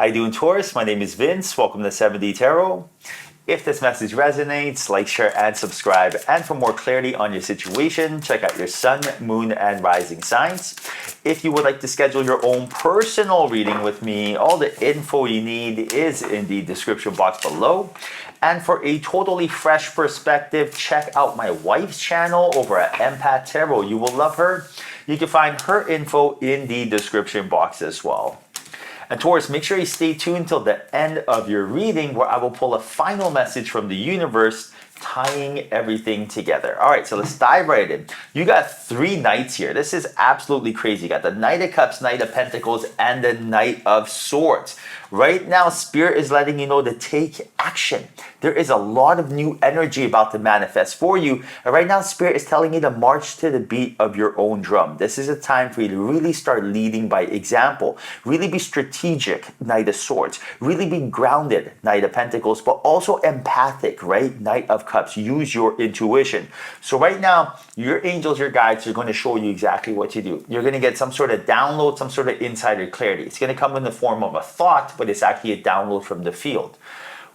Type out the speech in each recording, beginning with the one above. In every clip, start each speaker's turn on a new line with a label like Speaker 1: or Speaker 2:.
Speaker 1: How you doing, Taurus? My name is Vince. Welcome to 7D Tarot. If this message resonates, like, share, and subscribe. And for more clarity on your situation, check out your sun, moon, and rising signs. If you would like to schedule your own personal reading with me, all the info you need is in the description box below. And for a totally fresh perspective, check out my wife's channel over at Empath Tarot. You will love her. You can find her info in the description box as well. And Taurus, make sure you stay tuned till the end of your reading where I will pull a final message from the universe tying everything together. All right, so let's dive right in. You got 3 knights here. This is absolutely crazy. You got the Knight of Cups, Knight of Pentacles, and the Knight of Swords. Right now, Spirit is letting you know to take action. There is a lot of new energy about to manifest for you. And right now, Spirit is telling you to march to the beat of your own drum. This is a time for you to really start leading by example. Really be strategic, Knight of Swords. Really be grounded, Knight of Pentacles, but also empathic, right? Knight of Cups. Use your intuition. So right now, your angels, your guides are going to show you exactly what to do. You're going to get some sort of download, some sort of insider clarity. It's going to come in the form of a thought, but it's actually a download from the field.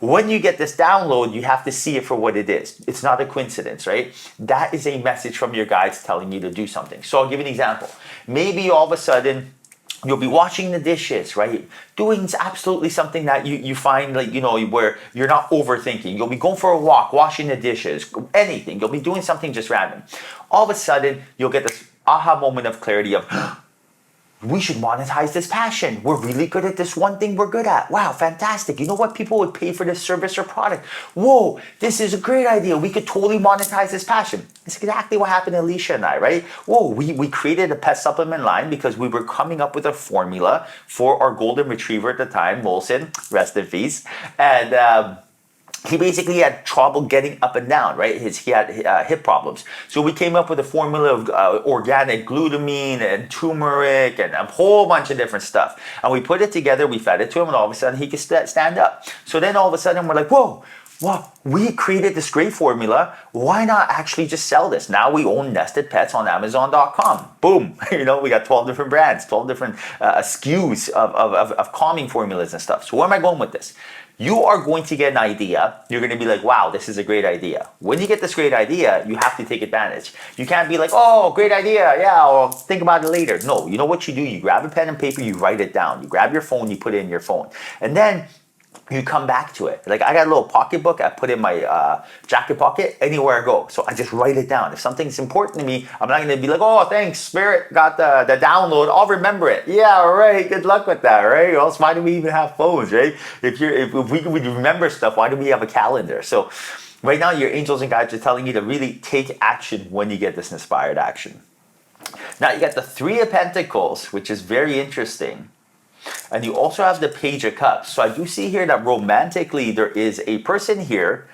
Speaker 1: When you get this download, you have to see it for what it is. It's not a coincidence, right? That is a message from your guides telling you to do something. So I'll give you an example. Maybe all of a sudden, you'll be washing the dishes, right? Doing absolutely something that you find, like, you know, where you're not overthinking. You'll be going for a walk, washing the dishes, anything. You'll be doing something just random. All of a sudden, you'll get this aha moment of clarity of, we should monetize this passion. We're really good at this one thing we're good at. Wow, fantastic. You know what? People would pay for this service or product. Whoa, this is a great idea. We could totally monetize this passion. It's exactly what happened to Alicia and I, right? Whoa, we created a pet supplement line because we were coming up with a formula for our golden retriever at the time, Molson, rest in peace. And he basically had trouble getting up and down, right? He had hip problems. So we came up with a formula of organic glutamine and turmeric and a whole bunch of different stuff. And we put it together, we fed it to him, and all of a sudden he could stand up. So then all of a sudden we're like, whoa, we created this great formula. Why not actually just sell this? Now we own Nested Pets on Amazon.com. Boom. You know, we got 12 different brands, 12 different SKUs of calming formulas and stuff. So where am I going with this? You are going to get an idea. You're going to be like, wow, this is a great idea. When you get this great idea, you have to take advantage. You can't be like, oh, great idea. Yeah, I'll think about it later. No, you know what you do? You grab a pen and paper, you write it down. You grab your phone, you put it in your phone. And then you come back to it. Like, I got a little pocketbook I put in my jacket pocket anywhere I go. So I just write it down. If something's important to me, I'm not going to be like, oh, thanks, Spirit got the download. I'll remember it. Yeah, right. Good luck with that, right? Or else why do we even have phones, right? If we remember stuff, why do we have a calendar? So right now, your angels and guides are telling you to really take action when you get this inspired action. Now, you got the 3 of Pentacles, which is very interesting. And you also have the Page of Cups. So I do see here that romantically there is a person here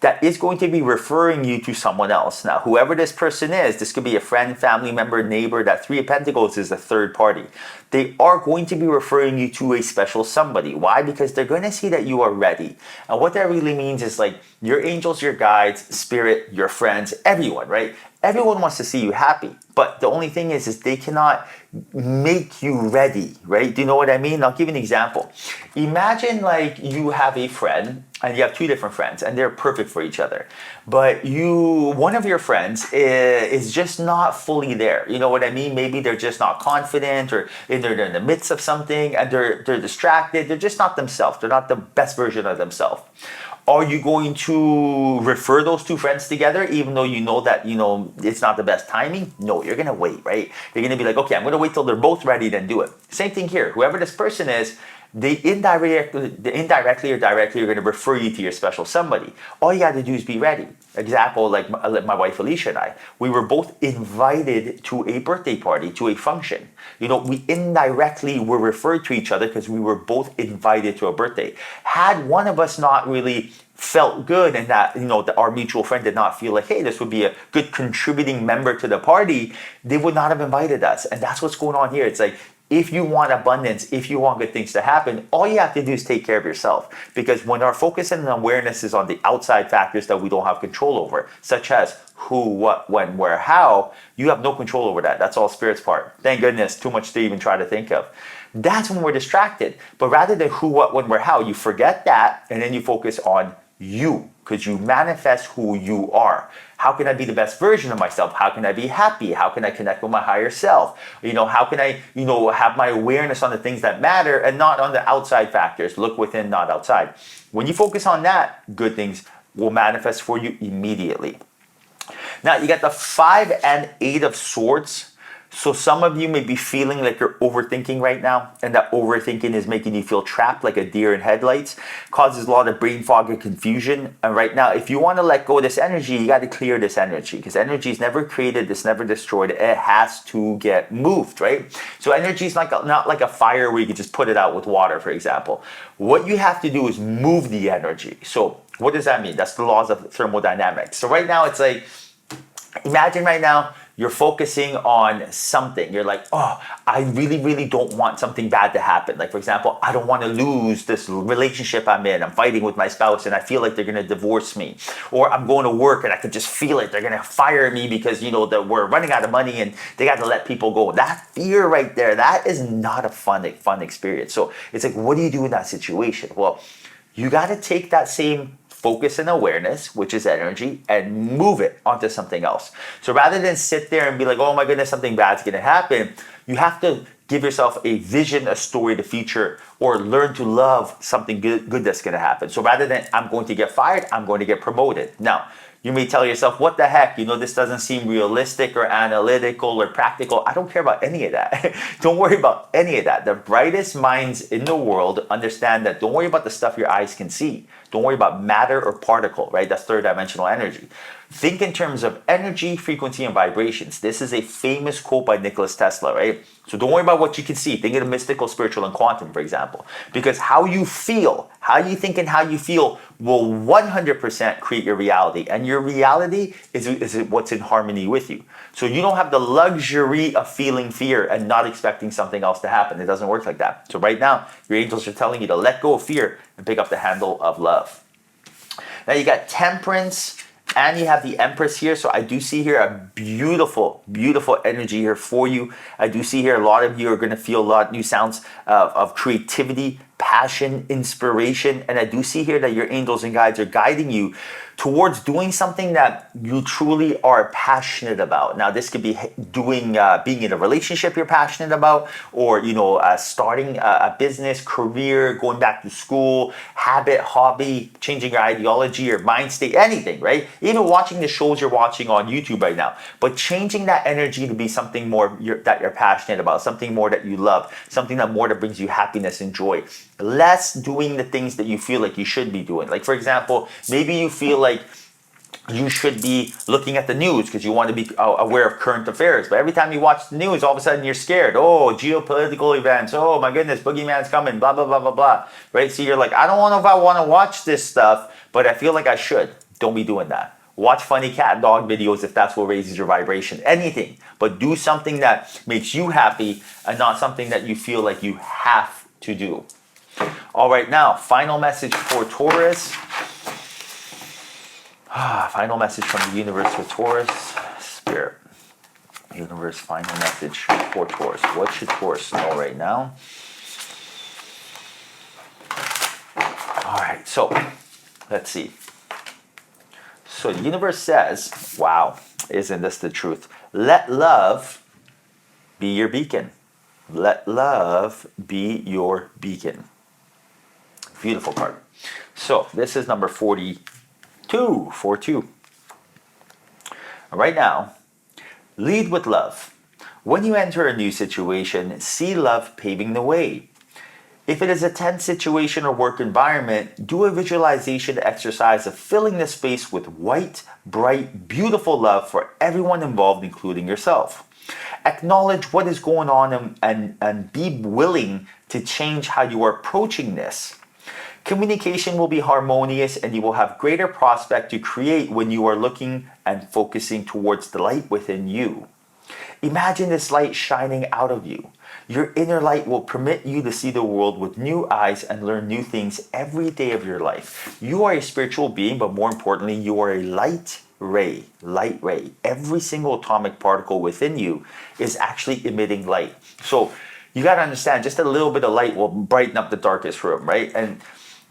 Speaker 1: that is going to be referring you to someone else. Now, whoever this person is, this could be a friend, family member, neighbor. That 3 of Pentacles is a third party. They are going to be referring you to a special somebody. Why? Because they're going to see that you are ready. And what that really means is, like, your angels, your guides, Spirit, your friends, everyone, right? Everyone wants to see you happy. But the only thing is they cannot make you ready, right? Do you know what I mean? I'll give you an example. Imagine, like, you have a friend and you have 2 different friends and they're perfect for each other. But one of your friends is just not fully there. You know what I mean? Maybe they're just not confident, or they're in the midst of something and they're distracted. They're just not themselves. They're not the best version of themselves. Are you going to refer those 2 friends together even though you know that, you know, it's not the best timing? No, you're going to wait, right? You're going to be like, okay, I'm going to wait till they're both ready, then do it. Same thing here. Whoever this person is, they indirectly or directly are going to refer you to your special somebody. All you got to do is be ready. Example, like my wife Alicia and I, we were both invited to a birthday party, to a function. You know, we indirectly were referred to each other because we were both invited to a birthday. Had one of us not really felt good and that, you know, our mutual friend did not feel like, hey, this would be a good contributing member to the party, they would not have invited us. And that's what's going on here. It's like, if you want abundance, if you want good things to happen, all you have to do is take care of yourself. Because when our focus and awareness is on the outside factors that we don't have control over, such as who, what, when, where, how, you have no control over that. That's all Spirit's part. Thank goodness, too much to even try to think of. That's when we're distracted. But rather than who, what, when, where, how, you forget that and then you focus on you, because you manifest who you are. How can I be the best version of myself? How can I be happy? How can I connect with my higher self? How can I, have my awareness on the things that matter and not on the outside factors? Look within, not outside. When you focus on that, good things will manifest for you immediately. Now, you got the 5 and 8 of Swords. So some of you may be feeling like you're overthinking right now, and that overthinking is making you feel trapped like a deer in headlights, causes a lot of brain fog and confusion. And right now, if you want to let go of this energy, you got to clear this energy, because energy is never created, it's never destroyed, it has to get moved, right? So energy is not like a fire where you can just put it out with water, for example. What you have to do is move the energy. So what does that mean? That's the laws of thermodynamics. So right now, it's like, imagine right now, you're focusing on something. You're like, oh, I really, really don't want something bad to happen. Like, for example, I don't want to lose this relationship I'm in. I'm fighting with my spouse and I feel like they're going to divorce me. Or I'm going to work and I could just feel it. They're going to fire me because, that we're running out of money and they got to let people go. That fear right there, that is not a fun experience. So it's like, what do you do in that situation? Well, you got to take that same focus and awareness, which is energy, and move it onto something else. So rather than sit there and be like, oh my goodness, something bad's going to happen, you have to give yourself a vision, a story, the future, or learn to love something good that's going to happen. So rather than I'm going to get fired, I'm going to get promoted. Now, you may tell yourself, what the heck, this doesn't seem realistic or analytical or practical. I don't care about any of that. Don't worry about any of that. The brightest minds in the world understand that. Don't worry about the stuff your eyes can see. Don't worry about matter or particle, right? That's third dimensional energy. Think in terms of energy, frequency, and vibrations. This is a famous quote by Nikola Tesla, right? So don't worry about what you can see. Think of the mystical, spiritual, and quantum, for example. Because how you feel, how you think and how you feel will 100% create your reality. And your reality is what's in harmony with you. So you don't have the luxury of feeling fear and not expecting something else to happen. It doesn't work like that. So right now, your angels are telling you to let go of fear and pick up the handle of love. Now you got Temperance, and you have the Empress here. So I do see here a beautiful, beautiful energy here for you. I do see here a lot of you are going to feel a lot of new sounds of creativity, passion, inspiration. And I do see here that your angels and guides are guiding you towards doing something that you truly are passionate about. Now, this could be being in a relationship you're passionate about, or, starting a business, career, going back to school, habit, hobby, changing your ideology, your mind state, anything, right? Even watching the shows you're watching on YouTube right now, but changing that energy to be something more that you're passionate about, something more that you love, something that brings you happiness and joy. Less doing the things that you feel like you should be doing. Like, for example, maybe you feel like you should be looking at the news because you want to be aware of current affairs. But every time you watch the news, all of a sudden you're scared. Oh, geopolitical events. Oh my goodness, boogeyman's coming, blah, blah, blah, blah, blah. Right? So you're like, I don't know if I want to watch this stuff, but I feel like I should. Don't be doing that. Watch funny cat and dog videos if that's what raises your vibration. Anything. But do something that makes you happy and not something that you feel like you have to do. All right, now, final message for Taurus. Final message from the universe for Taurus. Spirit. Universe, final message for Taurus. What should Taurus know right now? All right, so let's see. So the universe says, wow, isn't this the truth? Let love be your beacon. Let love be your beacon. Beautiful card. So this is number 42. Right now, lead with love. When you enter a new situation, see love paving the way. If it is a tense situation or work environment, do a visualization exercise of filling the space with white, bright, beautiful love for everyone involved, including yourself. Acknowledge what is going on and be willing to change how you are approaching this. Communication will be harmonious and you will have greater prospect to create when you are looking and focusing towards the light within you. Imagine this light shining out of you. Your inner light will permit you to see the world with new eyes and learn new things every day of your life. You are a spiritual being, but more importantly, you are a light ray. Light ray. Every single atomic particle within you is actually emitting light. So you got to understand just a little bit of light will brighten up the darkest room, right? And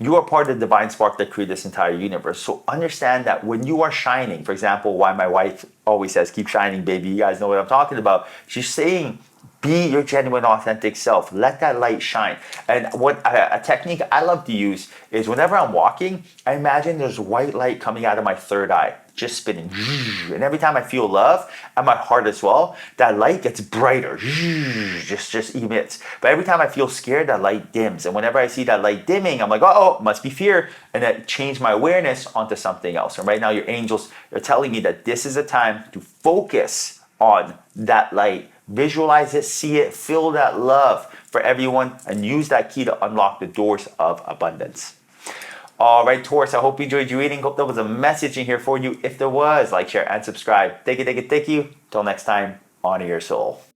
Speaker 1: you are part of the divine spark that created this entire universe. So understand that when you are shining, for example, why my wife always says, keep shining, baby. You guys know what I'm talking about. She's saying, be your genuine, authentic self. Let that light shine. And what a technique I love to use is whenever I'm walking, I imagine there's white light coming out of my third eye, just spinning. And every time I feel love at my heart as well, that light gets brighter, just emits. But every time I feel scared, that light dims. And whenever I see that light dimming, I'm like, oh, must be fear. And that change my awareness onto something else. And right now, your angels are telling me that this is a time to focus on that light. Visualize it, see it, feel that love for everyone, and use that key to unlock the doors of abundance. All right, Taurus, I hope you enjoyed your reading. Hope there was a message in here for you. If there was, like, share, and subscribe. Thank you. Till next time, honor your soul.